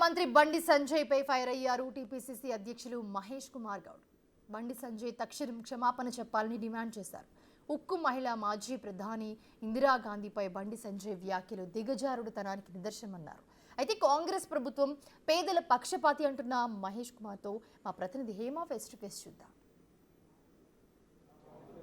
మంత్రి బండి సంజయ్ పై ఫైర్ అయ్యారు టీపీసీసీ అధ్యక్షులు మహేష్ కుమార్ గౌడ్. బండి సంజయ్ తక్షణం క్షమాపణ చెప్పాలని డిమాండ్ చేశారు. ఉక్కు మహిళా మాజీ ప్రధాని ఇందిరాగాంధీపై బండి సంజయ్ వ్యాఖ్యలు దిగజారుడుతనానికి నిదర్శనమన్నారు. అయితే కాంగ్రెస్ ప్రభుత్వం పేదల పక్షపాతి అంటున్న మహేష్ కుమార్తో మా ప్రతినిధి హేమ ఫేస్ టు ఫేస్ చూద్దాం.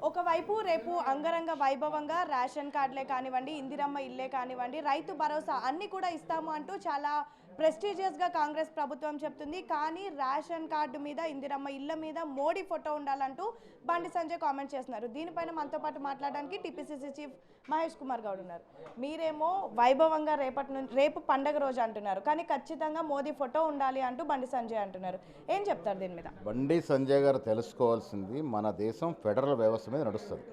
ఒకవైపు రేపు అంగరంగ వైభవంగా రేషన్ కార్డులే కానివ్వండి, ఇందిరమ్మ ఇల్లే కానివ్వండి, రైతు భరోసా అన్నీ కూడా ఇస్తాము అంటూ చాలా ప్రెస్టీజియస్గా కాంగ్రెస్ ప్రభుత్వం చెప్తుంది. కానీ రేషన్ కార్డు మీద, ఇందిరమ్మ ఇళ్ళ మీద మోడీ ఫోటో ఉండాలంటూ బండి సంజయ్ కామెంట్ చేస్తున్నారు. దీనిపైన మనతో పాటు మాట్లాడడానికి టీపీసీసీ చీఫ్ మహేష్ కుమార్ గౌడ్ ఉన్నారు. మీరేమో వైభవంగా రేపు పండగ రోజు అంటున్నారు, కానీ ఖచ్చితంగా మోదీ ఫోటో ఉండాలి అంటూ బండి సంజయ్ అంటున్నారు. ఏం చెప్తారు దీని మీద? బండి సంజయ్ గారు తెలుసుకోవాల్సింది, మన దేశం ఫెడరల్ వ్యవస్థ మీద నడుస్తుంది.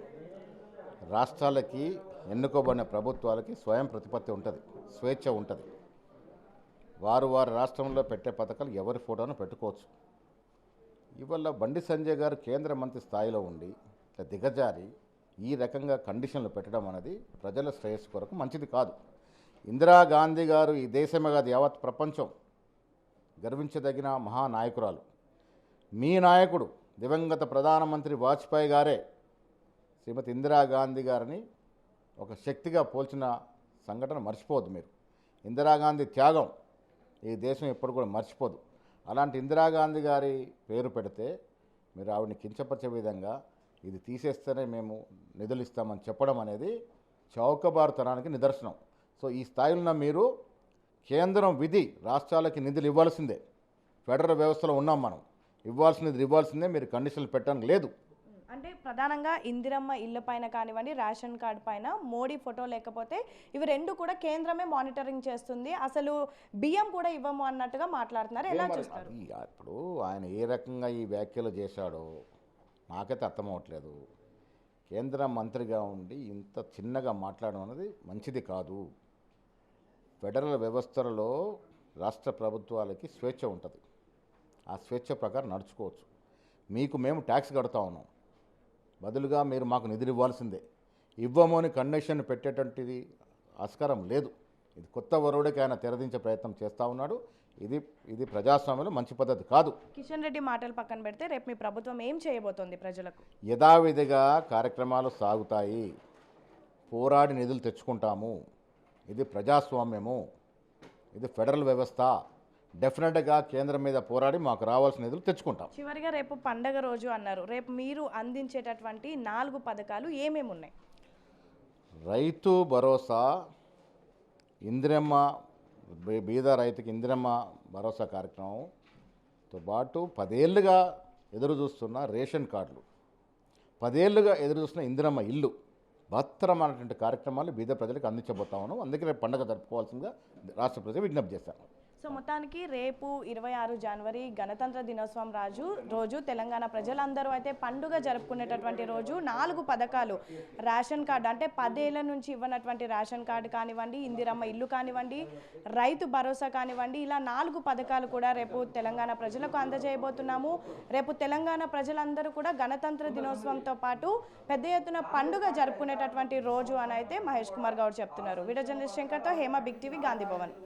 రాష్ట్రాలకి, ఎన్నుకోబడిన ప్రభుత్వాలకి స్వయం ప్రతిపత్తి ఉంటుంది, స్వేచ్ఛ ఉంటుంది. వారు రాష్ట్రంలో పెట్టే పథకాలు ఎవరి ఫోటోను పెట్టుకోవచ్చు. ఇవాళ బండి సంజయ్ గారు కేంద్ర మంత్రి స్థాయిలో ఉండి దిగజారి ఈ రకంగా కండిషన్లు పెట్టడం అనేది ప్రజల శ్రేయస్సు కొరకు మంచిది కాదు. ఇందిరాగాంధీ గారు ఈ దేశమే కాదు, యావత్ ప్రపంచం గర్వించదగిన మహానాయకురాలు. మీ నాయకుడు దివంగత ప్రధానమంత్రి వాజ్పేయి గారే శ్రీమతి ఇందిరాగాంధీ గారిని ఒక శక్తిగా పోల్చిన సంఘటన మర్చిపోవద్దు మీరు. ఇందిరాగాంధీ త్యాగం ఈ దేశం ఎప్పుడు కూడా మర్చిపోదు. అలాంటి ఇందిరాగాంధీ గారి పేరు పెడితే మీరు ఆవిడని కించపరిచే విధంగా ఇది తీసేస్తేనే మేము నిధులు ఇస్తామని చెప్పడం అనేది చౌకబారుతనానికి నిదర్శనం. సో ఈ స్థాయిలో మీరు కేంద్రం విధి రాష్ట్రాలకి నిధులు ఇవ్వాల్సిందే. ఫెడరల్ వ్యవస్థలో ఉన్నాం మనం, ఇవ్వాల్సినది ఇవ్వాల్సిందే. మీరు కండిషన్లు పెట్టడానికి లేదు. అంటే ప్రధానంగా ఇందిరమ్మ ఇళ్ళ పైన కానివ్వండి, రేషన్ కార్డు పైన మోడీ ఫోటో లేకపోతే ఇవి రెండు కూడా కేంద్రమే మానిటరింగ్ చేస్తుంది, అసలు బియ్యం కూడా ఇవ్వము అన్నట్టుగా మాట్లాడుతున్నారు. ఎలా చూస్తారు? ఇప్పుడు ఆయన ఏ రకంగా ఈ వ్యాఖ్యలు చేశాడో నాకైతే అర్థమవట్లేదు. కేంద్ర మంత్రిగా ఉండి ఇంత చిన్నగా మాట్లాడడం అనేది మంచిది కాదు. ఫెడరల్ వ్యవస్థలలో రాష్ట్ర ప్రభుత్వాలకి స్వేచ్ఛ ఉంటుంది. ఆ స్వేచ్ఛ ప్రకారం నడుచుకోవచ్చు. మీకు మేము ట్యాక్స్ కడతా ఉన్నాం, బదులుగా మీరు మాకు నిధులు ఇవ్వాల్సిందే. ఇవ్వము అని కండిషన్ పెట్టేటువంటిది ఆస్కారం లేదు. ఇది కొత్త వరుడికి ఆయన తెరదించే ప్రయత్నం చేస్తూ ఉన్నాడు. ఇది ప్రజాస్వామ్యంలో మంచి పద్ధతి కాదు. కిషన్ రెడ్డి మాటలు పక్కన పెడితే రేపు మీ ప్రభుత్వం ఏం చేయబోతోంది? ప్రజలకు యథావిధిగా కార్యక్రమాలు సాగుతాయి. పోరాడి నిధులు తెచ్చుకుంటాము. ఇది ప్రజాస్వామ్యము, ఇది ఫెడరల్ వ్యవస్థ. డెఫినెట్గా కేంద్రం మీద పోరాడి మాకు రావాల్సిన నిధులు తెచ్చుకుంటాం. చివరిగా రేపు పండగ రోజు అన్నారు, రేపు మీరు అందించేటటువంటి 4 పథకాలు ఏమేమి ఉన్నాయి? రైతు భరోసా, ఇందిరమ్మ బీద రైతుకి ఇందిరమ్మ భరోసా కార్యక్రమంతో పాటు 10 ఏళ్ళుగా ఎదురు చూస్తున్న రేషన్ కార్డులు, 10 ఏళ్ళుగా ఎదురు చూస్తున్న ఇందిరమ్మ ఇల్లు, భద్రమైనటువంటి కార్యక్రమాలు బీద ప్రజలకు అందించబోతా ఉన్నాం. అందుకే రేపు పండుగ జరుపుకోవాల్సిందిగా రాష్ట్ర ప్రజలు విజ్ఞప్తి చేశారు. సో మొత్తానికి రేపు 26 జనవరి గణతంత్ర దినోత్సవం రోజు తెలంగాణ ప్రజలందరూ అయితే పండుగ జరుపుకునేటటువంటి రోజు. 4 పథకాలు, రేషన్ కార్డు అంటే 10 ఏళ్ల నుంచి ఇవ్వనటువంటి రేషన్ కార్డు కానివ్వండి, ఇందిరమ్మ ఇల్లు కానివ్వండి, రైతు భరోసా కానివ్వండి, ఇలా 4 పథకాలు కూడా రేపు తెలంగాణ ప్రజలకు అందజేయబోతున్నాము. రేపు తెలంగాణ ప్రజలందరూ కూడా గణతంత్ర దినోత్సవంతో పాటు పెద్ద ఎత్తున పండుగ జరుపుకునేటటువంటి రోజు అని అయితే మహేష్ కుమార్ గౌడ్ చెప్తున్నారు. వీడియో జర్నలిస్ట్ శంకర్తో హేమ, బిగ్ టీవీ, గాంధీ భవన్.